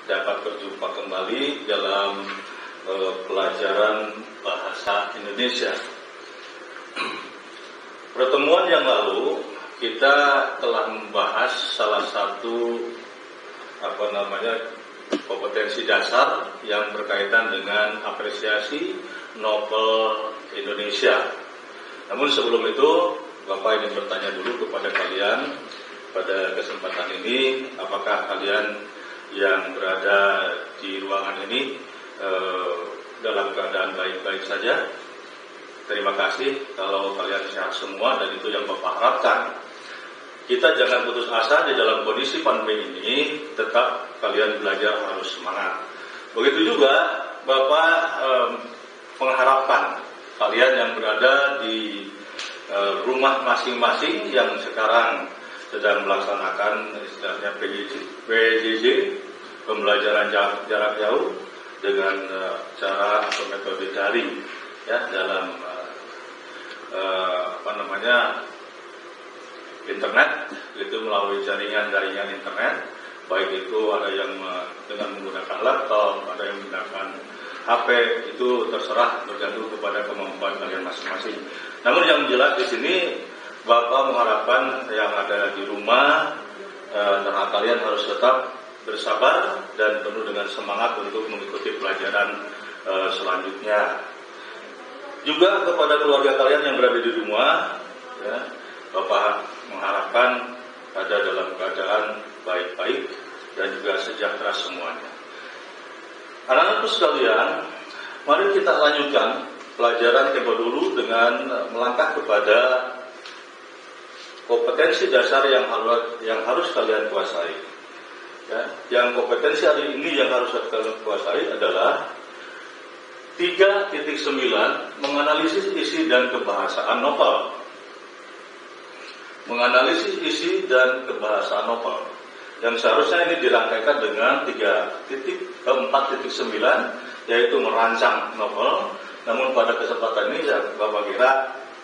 dapat berjumpa kembali dalam pelajaran bahasa Indonesia. Pertemuan yang lalu kita telah membahas salah satu kompetensi dasar yang berkaitan dengan apresiasi novel Indonesia. Namun sebelum itu, Bapak ingin bertanya dulu kepada kalian pada kesempatan ini, apakah kalian yang berada di ruangan ini dalam keadaan baik-baik saja? Terima kasih kalau kalian sehat semua, dan itu yang Bapak harapkan. Kita jangan putus asa di dalam kondisi pandemi ini, tetap kalian belajar harus semangat. Begitu juga Bapak mengharapkan kalian yang berada di rumah masing-masing yang sekarang sedang melaksanakan istilahnya PJJ, pembelajaran jarak jauh dengan cara atau metode daring, ya, dalam internet, itu melalui jaringan internet, baik itu ada yang dengan menggunakan laptop, ada yang menggunakan HP, itu terserah, bergantung kepada kemampuan kalian masing-masing. Namun yang jelas di sini Bapak mengharapkan yang ada di rumah, karena kalian harus tetap bersabar dan penuh dengan semangat untuk mengikuti pelajaran selanjutnya. Juga kepada keluarga kalian yang berada di rumah, ya, Bapak mengharapkan ada dalam keadaan baik-baik dan juga sejahtera semuanya. Anak-anakku sekalian, mari kita lanjutkan pelajaran tempo dulu dengan melangkah kepada kompetensi dasar yang harus kalian kuasai. Ya, yang kompetensi hari ini yang harus kalian kuasai adalah 3.9 menganalisis isi dan kebahasaan novel. Menganalisis isi dan kebahasaan novel, yang seharusnya ini dirangkaikan dengan 4.9, yaitu merancang novel. Namun pada kesempatan ini Bapak kira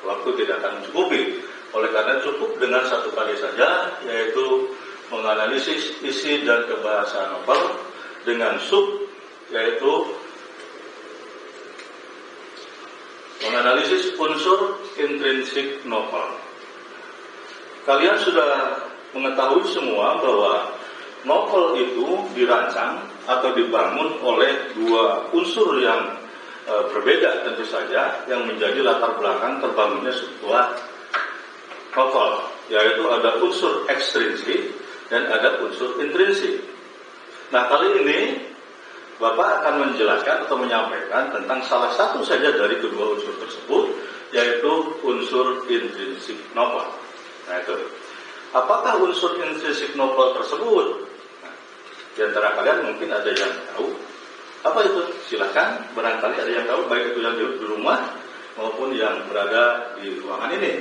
waktu tidak akan mencukupi. Oleh karena cukup dengan satu kali saja, yaitu menganalisis isi dan kebahasaan novel dengan yaitu menganalisis unsur intrinsik novel. Kalian sudah mengetahui semua bahwa novel itu dirancang atau dibangun oleh dua unsur yang berbeda tentu saja, yang menjadi latar belakang terbangunnya sebuah novel, yaitu ada unsur ekstrinsik dan ada unsur intrinsik. Nah, kali ini Bapak akan menjelaskan atau menyampaikan tentang salah satu saja dari kedua unsur tersebut, yaitu unsur intrinsik novel. Nah, itu. Apakah unsur intrinsik novel tersebut? Nah, di antara kalian mungkin ada yang tahu. Apa itu? Silakan, barangkali ada yang tahu, baik itu yang di rumah maupun yang berada di ruangan ini.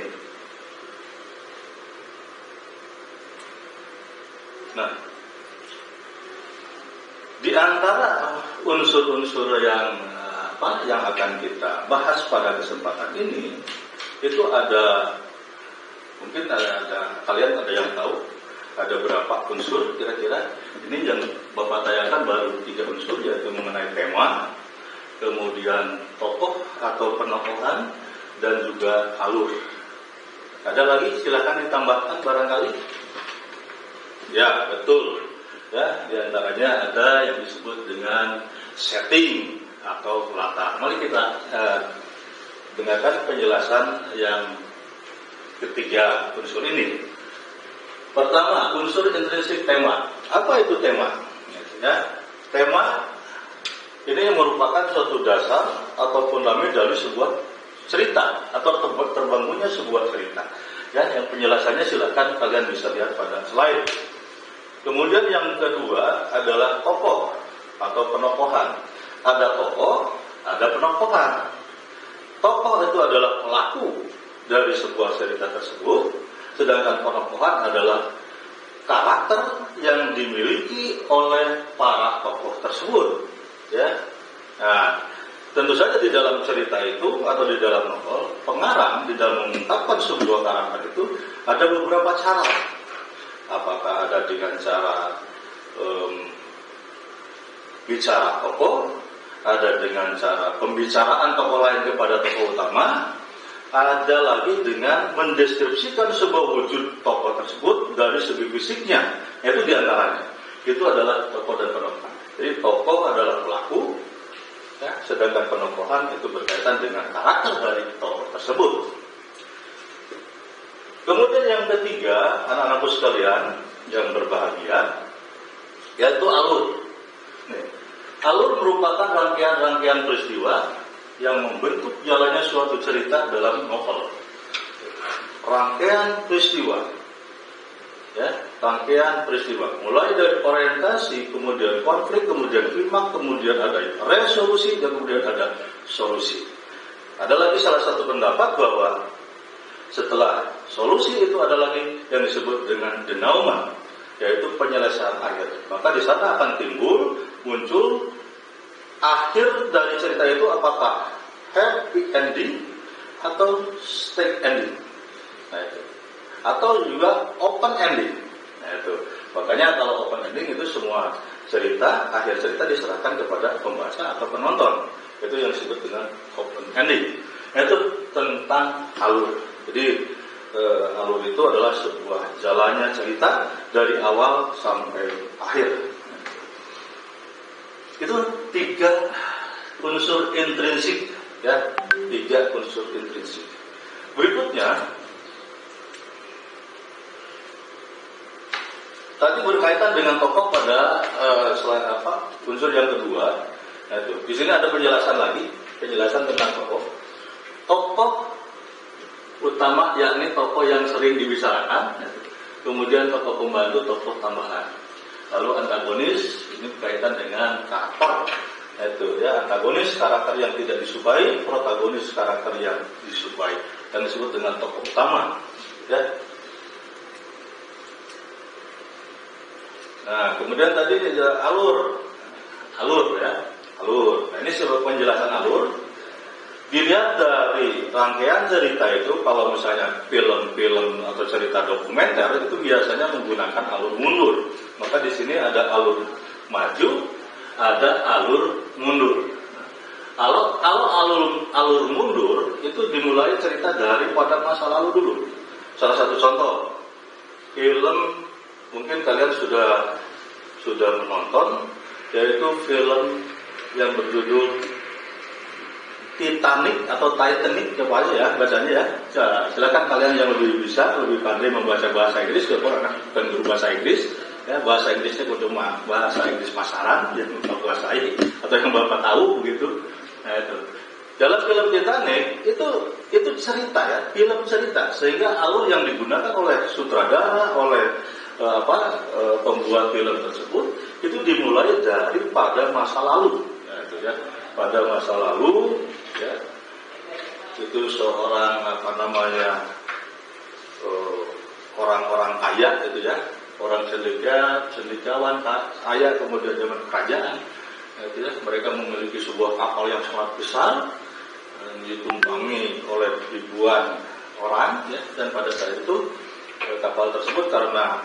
Nah, di antara unsur-unsur yang akan kita bahas pada kesempatan ini, itu ada, mungkin ada kalian ada yang tahu, ada berapa unsur kira-kira. Ini yang Bapak tanyakan baru 3 unsur, yaitu mengenai tema, kemudian tokoh atau penokohan, dan juga alur. Ada lagi, silakan ditambahkan barangkali. Ya, betul. Ya, di antaranya ada yang disebut dengan setting atau latar. Mari kita dengarkan penjelasan yang ketiga unsur ini. Pertama, unsur intrinsik tema. Apa itu tema? Ya, tema ini merupakan suatu dasar atau fundament dari sebuah cerita atau terbangunnya sebuah cerita. Ya, yang penjelasannya silakan kalian bisa lihat pada slide. Kemudian yang kedua adalah tokoh atau penokohan. Ada tokoh, ada penokohan. Tokoh itu adalah pelaku dari sebuah cerita tersebut, sedangkan penokohan adalah karakter yang dimiliki oleh para tokoh tersebut. Ya. Nah, tentu saja di dalam cerita itu atau di dalam novel, pengarang di dalam mengungkapkan sebuah karakter itu ada beberapa cara. Apakah ada dengan cara bicara tokoh, ada dengan cara pembicaraan tokoh lain kepada tokoh utama, ada lagi dengan mendeskripsikan sebuah wujud tokoh tersebut dari segi fisiknya. Itu diantaranya. Itu adalah tokoh dan penokohan. Jadi tokoh adalah pelaku, ya, sedangkan penokohan itu berkaitan dengan karakter dari tokoh tersebut. Kemudian yang ketiga, anak-anakku sekalian yang berbahagia, yaitu alur. Nih, alur merupakan rangkaian-rangkaian peristiwa yang membentuk jalannya suatu cerita dalam novel. Rangkaian peristiwa, ya, rangkaian peristiwa. Mulai dari orientasi, kemudian konflik, kemudian klimaks, kemudian ada resolusi, dan kemudian ada solusi. Ada lagi salah satu pendapat bahwa setelah solusi itu ada lagi yang disebut dengan denouement, yaitu penyelesaian akhir. Maka di sana akan muncul akhir dari cerita itu, apakah happy ending atau stake ending, nah itu, atau juga open ending. Nah itu, makanya kalau open ending itu semua cerita, akhir cerita diserahkan kepada pembaca atau penonton. Itu yang disebut dengan open ending. Nah, itu tentang alur. Jadi alur itu adalah sebuah jalannya cerita dari awal sampai akhir. Itu 3 unsur intrinsik, ya, 3 unsur intrinsik. Berikutnya, tadi berkaitan dengan tokoh pada selain unsur yang kedua. Nah, itu di sini ada penjelasan tentang tokoh. Tokoh utama yakni tokoh yang sering dibicarakan, kemudian tokoh pembantu, tokoh tambahan. Lalu antagonis ini berkaitan dengan karakter, yaitu ya, antagonis karakter yang tidak disukai, protagonis karakter yang disukai, dan disebut dengan tokoh utama. Ya. Nah, kemudian tadi ada alur ya, alur. Nah, ini sebuah penjelasan alur. Dilihat dari rangkaian cerita itu, kalau misalnya film-film atau cerita dokumenter itu biasanya menggunakan alur mundur. Maka di sini ada alur maju, ada alur mundur. Kalau alur mundur itu dimulai cerita daripada masa lalu dulu. Salah satu contoh, film mungkin kalian sudah menonton, yaitu film yang berjudul Titanic atau Titanic, apa aja ya bacanya ya. Silakan kalian yang lebih pandai membaca bahasa Inggris, bukan guru bahasa Inggris, ya, bahasa Inggrisnya cuma bahasa Inggris pasaran yang Bapak kuasai atau yang Bapak tahu begitu. Nah, itu. Dalam film Titanic itu cerita ya, film cerita, sehingga alur yang digunakan oleh sutradara, oleh pembuat film tersebut itu dimulai daripada masa lalu. Nah, itu ya, pada masa lalu. Ya, itu seorang orang-orang kaya gitu ya, orang cendekiawan kaya, kemudian zaman kerajaan, gitu ya, mereka memiliki sebuah kapal yang sangat besar, ditumpangi oleh ribuan orang, ya, dan pada saat itu kapal tersebut karena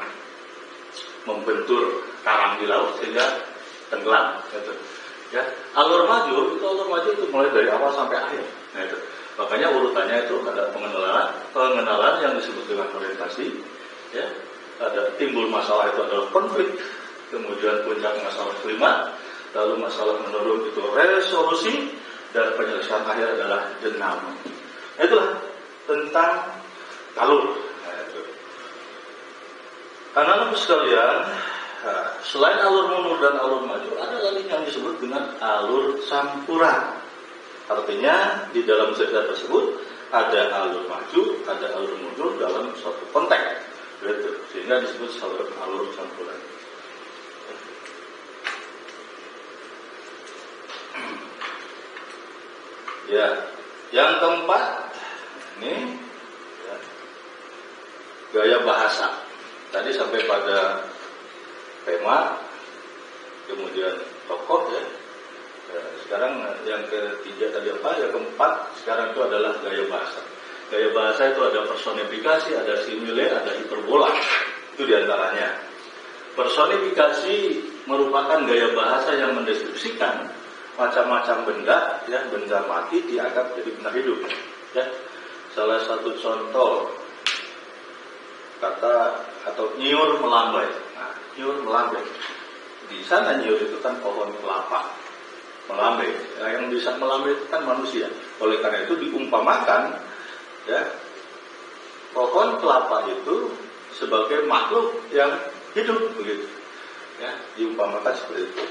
membentur karang di laut sehingga tenggelam, gitu. Ya, alur maju itu mulai dari awal sampai akhir. Nah, itu. Makanya urutannya itu ada pengenalan yang disebut dengan orientasi, ya. Ada timbul masalah itu adalah konflik, kemudian puncak masalah kelima, lalu masalah menurun itu resolusi, dan penyelesaian akhir adalah denouement. Nah, itulah tentang alur. Nah, itu. Anak-anak sekalian, selain alur mundur dan alur maju, ada lagi yang disebut dengan alur campuran. Artinya di dalam cerita tersebut ada alur maju, ada alur mundur dalam suatu konteks, gitu. Sehingga disebut alur campuran. Ya, yang keempat ini ya, gaya bahasa. Tadi sampai pada tema, kemudian tokoh ya. Sekarang yang ketiga tadi apa? Yang keempat sekarang itu adalah gaya bahasa. Gaya bahasa itu ada personifikasi, ada simile, ada hiperbola. Itu diantaranya. Personifikasi merupakan gaya bahasa yang mendeskripsikan macam-macam benda, ya, benda mati dianggap jadi benda hidup. Ya. Salah satu contoh kata atau nyiur melambai. Nah, nyiur melambai. Di sana nyiur itu kan pohon kelapa melambai. Nah, yang bisa melambai itu kan manusia. Oleh karena itu diumpamakan, ya, pohon kelapa itu sebagai makhluk yang hidup, begitu. Ya, diumpamakan seperti itu.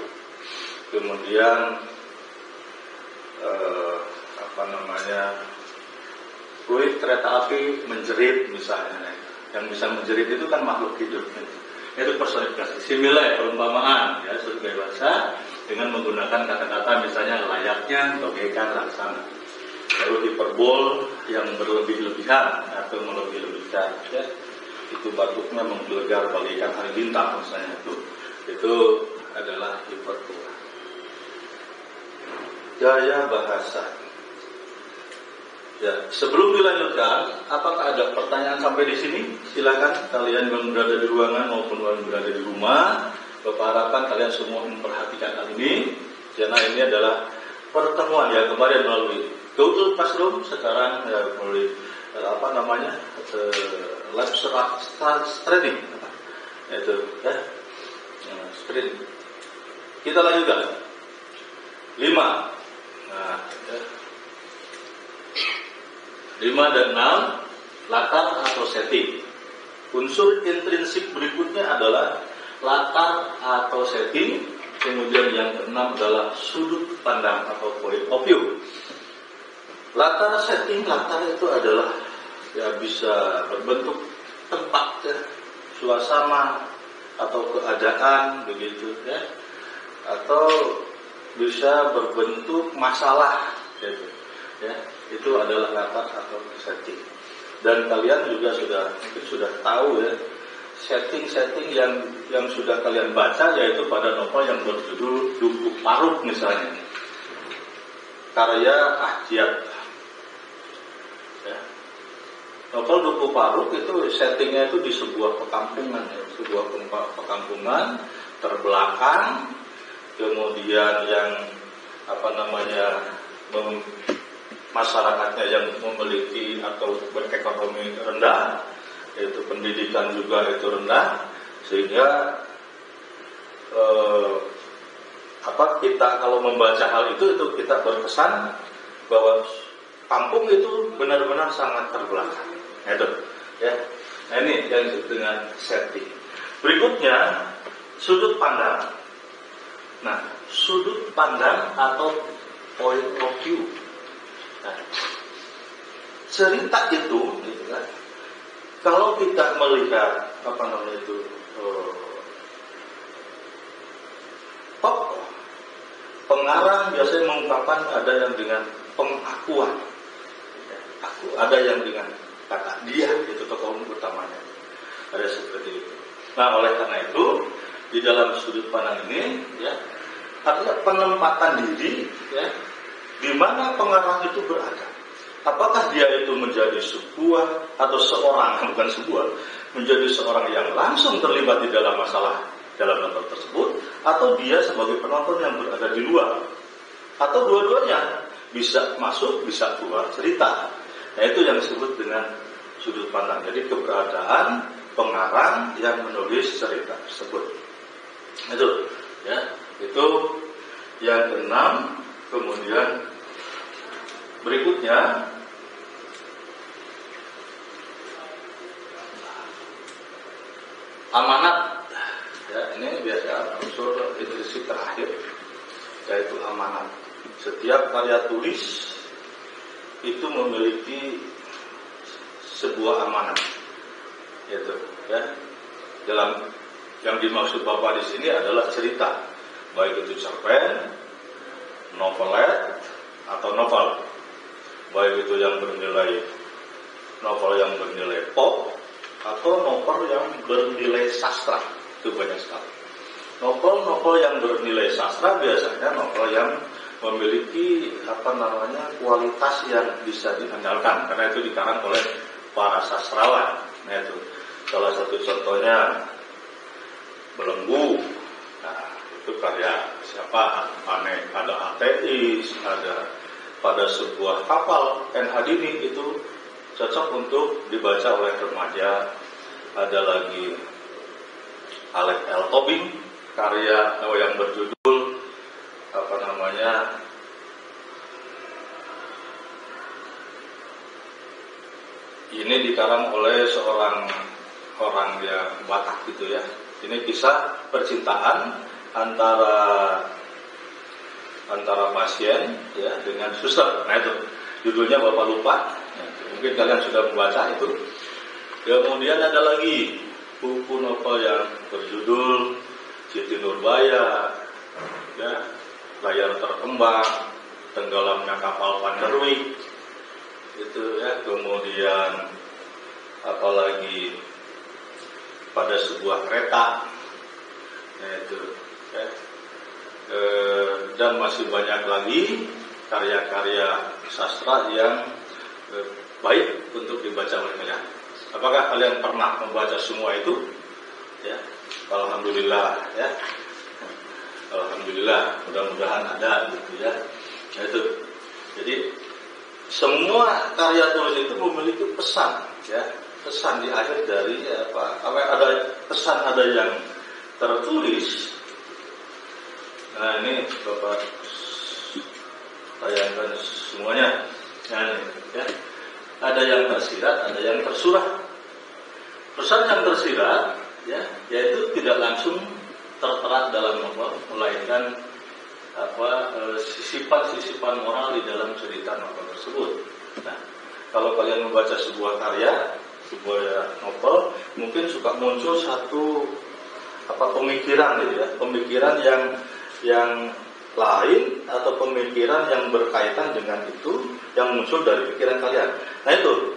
Kemudian fluid kereta api menjerit misalnya. Yang bisa menjerit itu kan makhluk hidup. Itu personifikasi. Simile, perumpamaan, ya, sebagai bahasa dengan menggunakan kata-kata misalnya layaknya, bagaikan, laksana. Lalu hiperbol yang berlebih-lebihan atau melebih-lebihkan, ya. Itu batuknya menggelegar bagaikan halilintar misalnya itu adalah hiperbola. Gaya bahasa. Ya, sebelum dilanjutkan, apakah ada pertanyaan sampai di sini? Silakan kalian yang berada di ruangan maupun yang berada di rumah. Bapak harapkan kalian semua memperhatikan hal ini, karena ini adalah pertemuan ya kemarin melalui Google Classroom, sekarang ya melalui live streaming, itu ya, streaming. Kita lanjutkan 5. Nah, ya. 5 dan 6, latar atau setting. Unsur intrinsik berikutnya adalah latar atau setting. Kemudian yang keenam adalah sudut pandang atau point of view. Latar setting, latar itu adalah ya bisa berbentuk tempat, ya, suasana atau keadaan, begitu ya, atau bisa berbentuk masalah, gitu ya. Itu adalah latar atau setting. Dan kalian juga mungkin sudah tahu ya, setting yang sudah kalian baca yaitu pada novel yang berjudul Dukuh Paruk misalnya, karya Ahjat. Ya. Novel Dukuh Paruk itu settingnya itu di sebuah perkampungan, ya, sebuah perkampungan terbelakang, kemudian yang masyarakatnya yang memiliki atau berekonomi rendah, yaitu pendidikan juga itu rendah, sehingga kita kalau membaca hal itu kita berkesan bahwa kampung itu benar-benar sangat terbelakang. Itu, ya. Nah, ini yang disebut dengan setting. Berikutnya sudut pandang. Nah, sudut pandang atau point of view. Nah, cerita itu, gitu kan, kalau kita melihat tokoh pengarang biasanya mengungkapkan ada yang dengan pengakuan, ada yang dengan kata dia, itu tokoh utamanya, ada seperti itu. Nah, oleh karena itu di dalam sudut pandang ini, ya, ada penempatan diri, ya, di mana pengarang itu berada. Apakah dia itu menjadi sebuah atau seorang, bukan sebuah, menjadi seorang yang langsung terlibat di dalam masalah dalam novel tersebut, atau dia sebagai penonton yang berada di luar, atau dua-duanya, bisa masuk, bisa keluar cerita. Nah, itu yang disebut dengan sudut pandang. Jadi keberadaan pengarang yang menulis cerita tersebut. Itu, ya, itu yang keenam. Kemudian berikutnya amanat, ya, ini biasa unsur intrinsik terakhir, yaitu amanat. Setiap karya tulis itu memiliki sebuah amanat, yaitu, ya, dalam yang dimaksud Bapak di sini adalah cerita, baik itu cerpen, novelet atau novel, baik itu yang bernilai novel yang bernilai pop atau novel yang bernilai sastra, itu banyak sekali. Novel-novel yang bernilai sastra biasanya novel yang memiliki kualitas yang bisa diandalkan, karena itu dikarang oleh para sastrawan. Nah, itu salah satu contohnya Belenggu. Nah, itu karya siapa? Aneh, ada ateis, ada pada sebuah kapal NH Dini, itu cocok untuk dibaca oleh remaja. Ada lagi Alec L. Tobing, karya yang berjudul apa namanya, ini dikarang oleh seorang orang yang Batak gitu ya. Ini kisah percintaan antara pasien ya dengan suster. Nah itu judulnya Bapak lupa. Mungkin kalian sudah membaca itu. Kemudian ada lagi buku novel yang berjudul Siti Nurbaya, ya, Layar Terkembang, Tenggelamnya Kapal Panderwi, itu ya. Kemudian apalagi Pada Sebuah Kereta, ya, itu ya. Dan masih banyak lagi karya-karya sastra yang baik untuk dibaca oleh kalian. Apakah kalian pernah membaca semua itu? Ya, alhamdulillah ya. Alhamdulillah, mudah-mudahan ada gitu ya. Nah, itu. Jadi semua karya tulis itu memiliki pesan ya. Pesan di akhir dari apa ada pesan, ada yang tertulis. Nah ini Bapak tayangkan semuanya. Nah, ini, ya. Ada yang tersirat, ada yang tersurat. Pesan yang tersirat, ya, yaitu tidak langsung tertera dalam novel, melainkan sisipan-sisipan moral di dalam cerita novel tersebut. Nah, kalau kalian membaca sebuah karya, sebuah novel, mungkin suka muncul satu pemikiran gitu ya, pemikiran yang lain atau pemikiran yang berkaitan dengan itu yang muncul dari pikiran kalian. Nah itu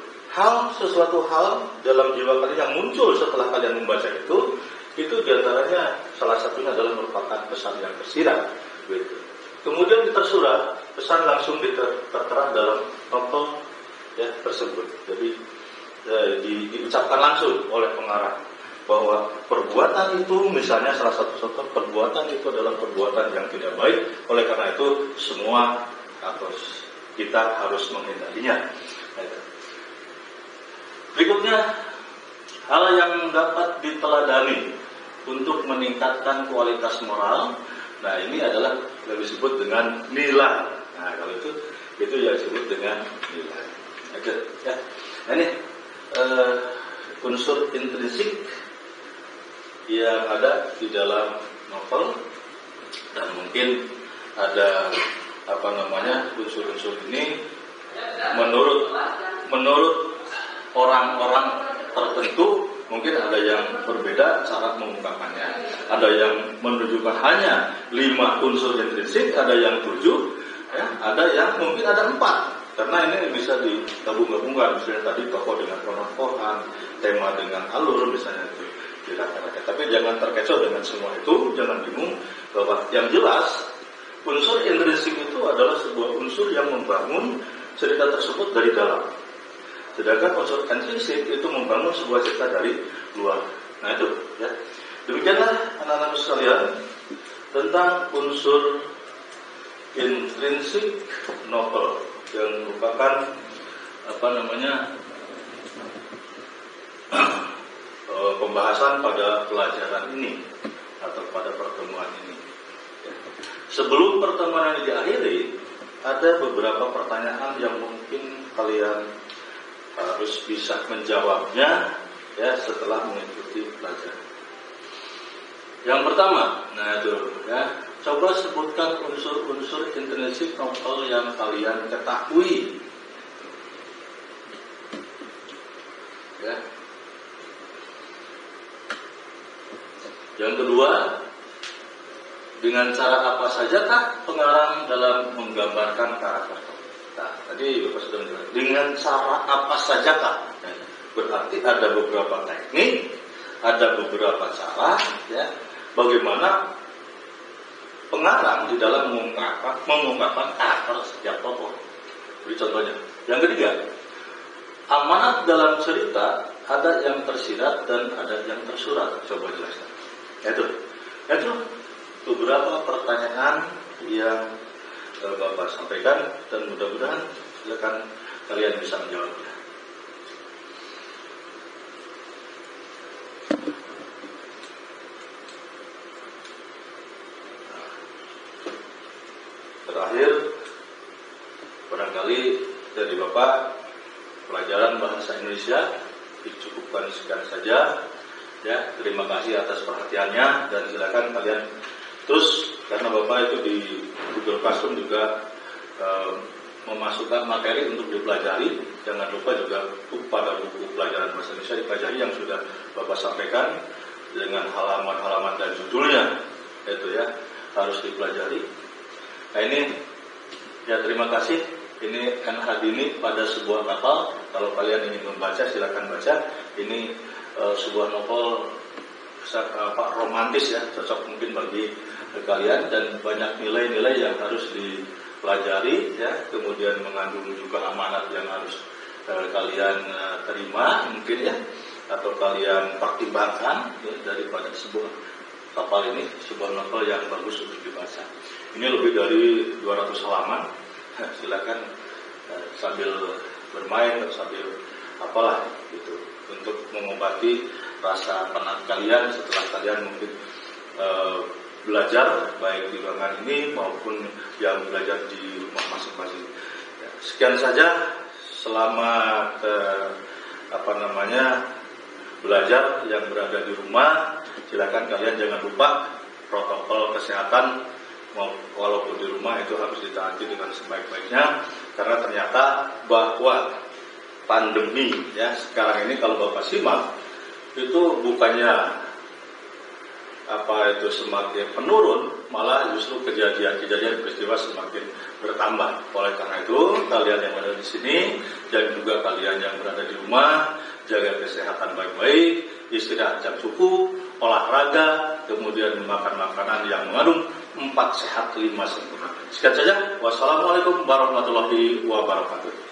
sesuatu hal dalam jiwa kalian yang muncul setelah kalian membaca itu diantaranya salah satunya adalah merupakan pesan yang tersirat gitu. Kemudian tersurat, pesan langsung tertera dalam novel ya tersebut. Jadi diucapkan langsung oleh pengarang bahwa perbuatan itu, misalnya salah satu contoh, perbuatan itu adalah perbuatan yang tidak baik, oleh karena itu semua kita harus menghindarinya. Berikutnya, hal yang dapat diteladani untuk meningkatkan kualitas moral. Nah ini adalah yang disebut dengan nilai. Nah kalau itu yang disebut dengan nilai. Oke, ya. Nah ini unsur intrinsik yang ada di dalam novel, dan mungkin ada unsur-unsur ini menurut orang-orang tertentu mungkin ada yang berbeda cara mengungkapkannya. Ada yang menunjukkan hanya 5 unsur intrinsik, ada yang 7, ya, ada yang mungkin ada 4. Karena ini bisa digabung-gabungkan, misalnya tadi tokoh dengan tokohan, tema dengan alur, misalnya itu dirangkai. Tapi jangan terkecoh dengan semua itu, jangan bingung bahwa yang jelas unsur intrinsik itu adalah sebuah unsur yang membangun cerita tersebut dari dalam. Sedangkan unsur intrinsik itu membangun sebuah cerita dari luar. Nah itu, ya. Demikianlah anak-anak sekalian tentang unsur intrinsik novel yang merupakan pembahasan pada pelajaran ini atau pada pertemuan ini. Sebelum pertemuan ini diakhiri, ada beberapa pertanyaan yang mungkin kalian harus bisa menjawabnya ya setelah mengikuti pelajaran. Yang pertama, nah itu ya, coba sebutkan unsur-unsur intrinsik novel yang kalian ketahui. Ya. Yang kedua, dengan cara apa sajakah pengarang dalam menggambarkan karakter? Nah, tadi Bapak sudah menjelaskan. Dengan cara apa sajakah? Nah, berarti ada beberapa teknik, ada beberapa cara, ya, bagaimana pengarang di dalam mengungkapkan karakter setiap tokoh. Jadi contohnya. Yang ketiga, amanat dalam cerita ada yang tersirat dan ada yang tersurat. Coba jelaskan. Itu beberapa pertanyaan yang Bapak sampaikan, dan mudah-mudahan silakan kalian bisa menjawabnya. Terakhir, barangkali dari Bapak, pelajaran bahasa Indonesia dicukupkan sekian saja. Ya, terima kasih atas perhatiannya, dan silakan kalian terus, karena Bapak itu di Google Classroom juga memasukkan materi untuk dipelajari. Jangan lupa juga pada buku pelajaran bahasa Indonesia dipelajari yang sudah Bapak sampaikan dengan halaman-halaman dan judulnya, itu ya harus dipelajari. Nah ini ya, terima kasih. Ini N.Hadini pada sebuah kapal. Kalau kalian ingin membaca silakan baca. Ini sebuah novel romantis ya, cocok mungkin bagi kalian, dan banyak nilai-nilai yang harus dipelajari ya, kemudian mengandung juga amanat yang harus kalian terima mungkin ya, atau kalian pertimbangkan ya, daripada sebuah kapal ini, sebuah novel yang bagus untuk dibaca. Ini lebih dari 200 halaman. Silakan sambil bermain atau sambil apalah gitu, untuk mengobati rasa penat kalian setelah kalian mungkin belajar baik di ruangan ini maupun yang belajar di rumah masing-masing. Ya, sekian saja selama belajar yang berada di rumah. Silakan kalian jangan lupa protokol kesehatan, walaupun di rumah itu harus ditaati dengan sebaik-baiknya, karena ternyata bahwa pandemi ya sekarang ini kalau Bapak simak itu bukannya semakin menurun, malah justru kejadian-kejadian peristiwa semakin bertambah. Oleh karena itu kalian yang ada di sini dan juga kalian yang berada di rumah, jaga kesehatan baik-baik, istirahat yang cukup, olahraga, kemudian makan makanan yang mengandung 4 sehat 5 sempurna. Sekian saja. Wassalamualaikum warahmatullahi wabarakatuh.